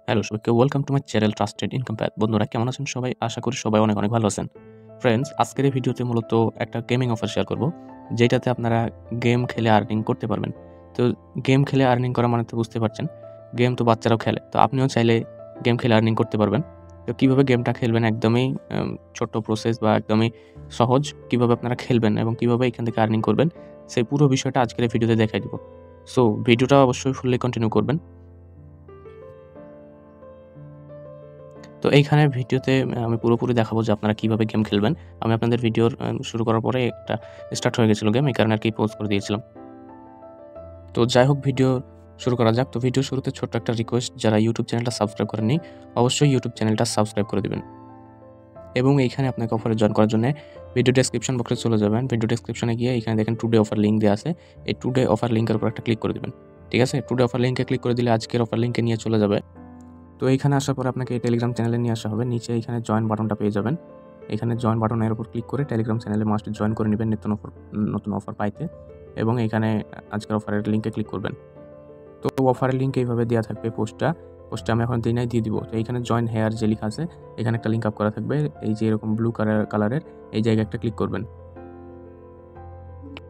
Hello সবাইকে, welcome to my channel trusted income path. বন্ধুরা কেমন আছেন সবাই? আশা করি সবাই অনেক ভালো আছেন। ফ্রেন্ডস, আজকের এই ভিডিওতে মূলত একটা গেমিং অফার শেয়ার করব, যেটাতে আপনারা গেম খেলে আর্নিং করতে পারবেন। তো গেম খেলে আর্নিং করা মানে তো বুঝতে পারছেন, গেম তো বাচ্চারাও খেলে, তো আপনিও চাইলে গেম খেলে আর্নিং করতে পারবেন। তো কীভাবে গেমটা খেলবেন, একদমই ছোট্ট প্রসেস বা একদমই সহজ, কীভাবে আপনারা খেলবেন এবং কীভাবে এখান থেকে আর্নিং করবেন, সেই পুরো বিষয়টা আজকের এই ভিডিওতে দেখাই দেবো। সো ভিডিওটা অবশ্যই ফুললি কন্টিনিউ করবেন। তো এইখানে ভিডিওতে আমি পুরোপুরি দেখাবো যে আপনারা কীভাবে গেম খেলবেন। আমি আপনাদের ভিডিওর শুরু করার পরে একটা স্টার্ট হয়ে গেছিলো গেম, এই কারণে আর কি পজ করে দিয়েছিলাম। তো যাই হোক, ভিডিও শুরু করা যাক। তো ভিডিও শুরুতে ছোট্ট একটা রিকোয়েস্ট, যারা ইউটিউব চ্যানেলটা সাবস্ক্রাইব করেননি অবশ্যই ইউটিউব চ্যানেলটা সাবস্ক্রাইব করে দেবেন। এবং এইখানে আপনাকে অফারে জয়েন করার জন্য ভিডিও ডেসক্রিপশন বক্সে চলে যাবেন। ভিডিও ডেসক্রিপশনে গিয়ে এখানে দেখেন টুডে অফার লিঙ্ক দেওয়া আছে, এই টুডে অফার লিঙ্কের উপর একটা ক্লিক করে দেবেন। ঠিক আছে, টুডে অফার লিঙ্কে ক্লিক করে দিলে আজকের অফার লিঙ্কে নিয়ে চলে যাবে। তো এইখানে আসার পর আপনাকে এই টেলিগ্রাম চ্যানেলে নিয়ে আসা হবে। নিচে এখানে জয়েন বাটনটা পেয়ে যাবেন। এখানে জয়েন বাটনের উপর ক্লিক করে টেলিগ্রাম চ্যানেলে মাস্ট জয়েন করে নেবেন নতুন অফার পাইতে, এবং এখানে আজকের অফারের লিঙ্কে ক্লিক করবেন। তো অফারের লিঙ্ক এইভাবে দেওয়া থাকবে, পোস্টটা আমি এখন দিনাই দিয়ে দিব। তো এইখানে জয়েন হেয়ার যে লেখা আছে, এখানে একটা লিঙ্ক আপ করা থাকবে, এই যে এরকম ব্লু কালারের এই জায়গায় একটা ক্লিক করবেন।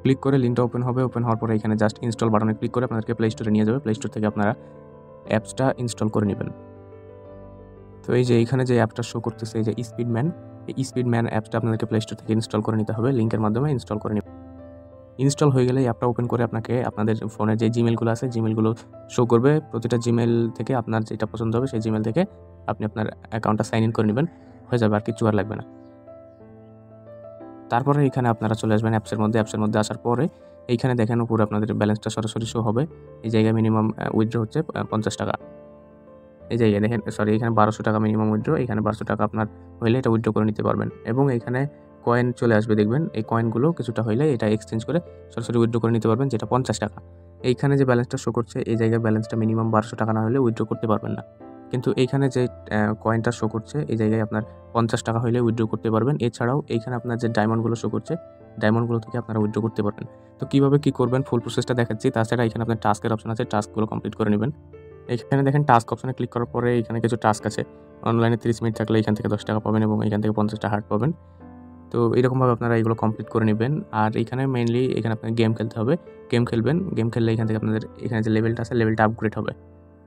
ক্লিক করে লিঙ্কটা ওপেন হবে। ওপেন হওয়ার পরে এখানে জাস্ট ইনস্টল বাটনে ক্লিক করে আপনাদেরকে প্লে স্টোরে নিয়ে যাবে। প্লে স্টোর থেকে আপনারা অ্যাপসটা ইনস্টল করে নেবেন। তো এই যে এইখানে যে অ্যাপটা শো করতেছে, এই যে স্পিডম্যান, এই স্পিডম্যান অ্যাপটা আপনাদেরকে প্লে স্টোর থেকে ইনস্টল করে নিতে হবে। লিঙ্কের মাধ্যমে ইনস্টল করে নেবেন। ইনস্টল হয়ে গেলে অ্যাপটা ওপেন করে আপনাকে আপনাদের ফোনের যে জিমেলগুলো আছে, জিমেলগুলো শো করবে। প্রতিটা জিমেল থেকে আপনার যেটা পছন্দ হবে সেই জিমেল থেকে আপনি আপনার অ্যাকাউন্টটা সাইন ইন করে নেবেন, হয়ে যাবে, আর কিছু আর লাগবে না। তারপরে এইখানে আপনারা চলে আসবেন অ্যাপসের মধ্যে আসার পরে এইখানে দেখেন উপরে আপনাদের ব্যালেন্সটা সরাসরি শো হবে। এই জায়গায় মিনিমাম উইথড্র হচ্ছে 50 টাকা। এই জায়গায় দেখেন, সরি, এখানে 1200 টাকা মিনিমাম উইথড্র। এখানে 1200 টাকা আপনার হইলে এটা উইথড্র করে নিতে পারবেন, এবং এখানে কয়েন চলে আসবে, দেখবেন এই কয়েনগুলো কিছুটা হইলে এটা এক্সচেঞ্জ করে সরাসরি উইথড্র করে নিতে পারবেন, যেটা 50 টাকা। এইখানে যে ব্যালেন্সটা শো করছে, এই জায়গায় ব্যালেন্সটা মিনিমাম 1200 টাকা না হলে উইথড্র করতে পারবেন না। কিন্তু এইখানে যে কয়েনটা শো করছে, এই জায়গায় আপনার 50 টাকা হইলে উইথড্র করতে পারবেন। এছাড়াও এইখানে আপনার যে ডায়মন্ডগুলো শো করছে, ডায়মন্ডগুলো থেকে আপনারা উইথড্র করতে পারবেন। তো কীভাবে কী করবেন ফুল প্রসেসটা দেখাচ্ছি। তাছাড়া এখানে আপনার টাস্কের অপশন আছে, টাস্কগুলো কমপ্লিট করে নেবেন। এখানে দেখেন টাস্ক অপশনে ক্লিক করার পরে এখানে কিছু টাস্ক আছে। অনলাইনে 30 মিনিট থাকলে এখান থেকে 10 টাকা পাবেন, এবং এখান থেকে 50টা হার্ট পাবেন। তো এরকমভাবে আপনারা এগুলো কমপ্লিট করে নেবেন। আর এখানে মেইনলি এখানে আপনার গেম খেলতে হবে। গেম খেলবেন, গেম খেললে এখান থেকে আপনাদের এখানে যে লেভেলটা আছে, লেভেলটা আপগ্রেড হবে।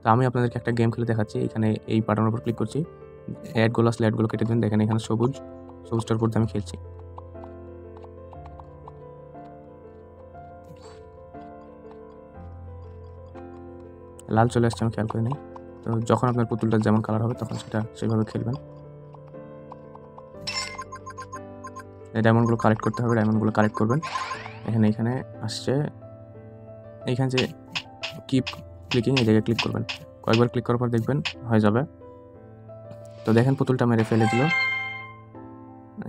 তো আমি আপনাদেরকে একটা গেম খেলে দেখাচ্ছি। এখানে এই বাটনের উপর ক্লিক করছি, অ্যাডগুলো আসলে অ্যাডগুলো কেটে দেবেন। দেখেন এখানে সবুজটার উপর আমি খেলছি। লাল চলে আসছে, আমি খেয়াল করে নিই। তো যখন আপনার পুতুলটা যেমন কালার হবে তখন সেটা সেইভাবে খেলবেন। এই ডায়মন্ডগুলো কালেক্ট করতে হবে, ডায়মন্ডগুলো কালেক্ট করবেন। এখানে আসছে, এইখানে যে কিপ ক্লিকিং, এই জায়গায় ক্লিক করবেন। কয়েকবার ক্লিক করার পর দেখবেন হয়ে যাবে। তো দেখেন পুতুলটা মেরে ফেলে দিল,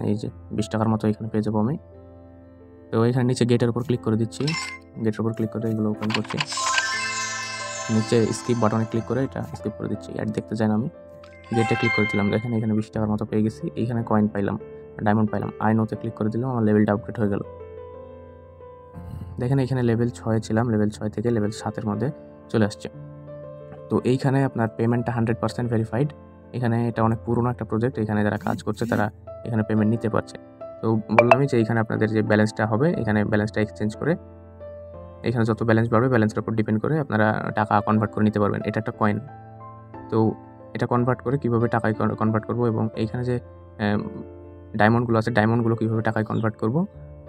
এই যে 20 টাকার মতো এখানে পেয়ে যাবো আমি। তো এখানে নিচে গেটের উপর ক্লিক করে দিচ্ছি, গেটের উপর ক্লিক করে এগুলো ওপেন করছি। নিচে স্কিপ বাটনে ক্লিক করে এটা স্কিপ করে দিচ্ছি, অ্যাড দেখতে চাই না আমি। গেটে ক্লিক করে দিলাম, দেখেন এখানে 20 টাকার মতো পেয়ে গেছি। এইখানে কয়েন পাইলাম, ডায়মন্ড পাইলাম। আইনোতে ক্লিক করে দিলাম, আমার লেভেলটা আপগ্রেড হয়ে গেল। দেখেন এখানে লেভেল 6 ছিলাম, লেভেল 6 থেকে লেভেল 7-এর মধ্যে চলে আসছে। তো এইখানে আপনার পেমেন্টটা 100% ভেরিফাইড। এখানে এটা অনেক পুরনো একটা প্রজেক্ট, এখানে যারা কাজ করছে তারা এখানে পেমেন্ট নিতে পারছে। তো বললামই যে এইখানে আপনাদের যে ব্যালেন্সটা হবে, এখানে ব্যালেন্সটা এক্সচেঞ্জ করে এখানে যত ব্যালেন্স বাড়বে ব্যালেন্সের উপর ডিপেন্ড করে আপনারা টাকা কনভার্ট করে নিতে পারবেন। এটা একটা কয়েন। তো এটা কনভার্ট করে কীভাবে টাকায় কনভার্ট করব, এবং এইখানে যে ডায়মন্ডগুলো আছে, ডায়মন্ডগুলো কীভাবে টাকায় কনভার্ট করব,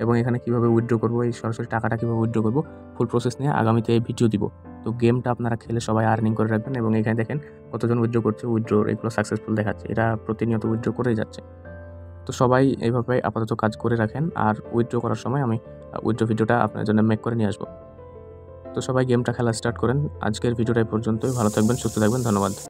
এবং এখানে কীভাবে উইথড্র করব, এই সরাসরি টাকাটা কীভাবে উইথড্র করব, ফুল প্রসেস নিয়ে আগামীতে এই ভিডিও দিব। তো গেমটা আপনারা খেলে সবাই আর্নিং করে রাখবেন, এবং এখানে দেখেন কতজন উইথড্র করছে, উইথড্র এগুলো সাকসেসফুল দেখাচ্ছে, এটা প্রতিনিয়ত উইথড্র করেই যাচ্ছে। তো সবাই এইভাবে আপাতত কাজ করে রাখেন, আর উইথড্র করার সময় আমি উইথড্র ভিডিওটা আপনার জন্য মেক করে নিয়ে আসবো। তো সবাই গেমটা খেলা স্টার্ট করেন। আজকের ভিডিওটা এই পর্যন্তই। ভালো থাকবেন, সুস্থ থাকবেন, ধন্যবাদ।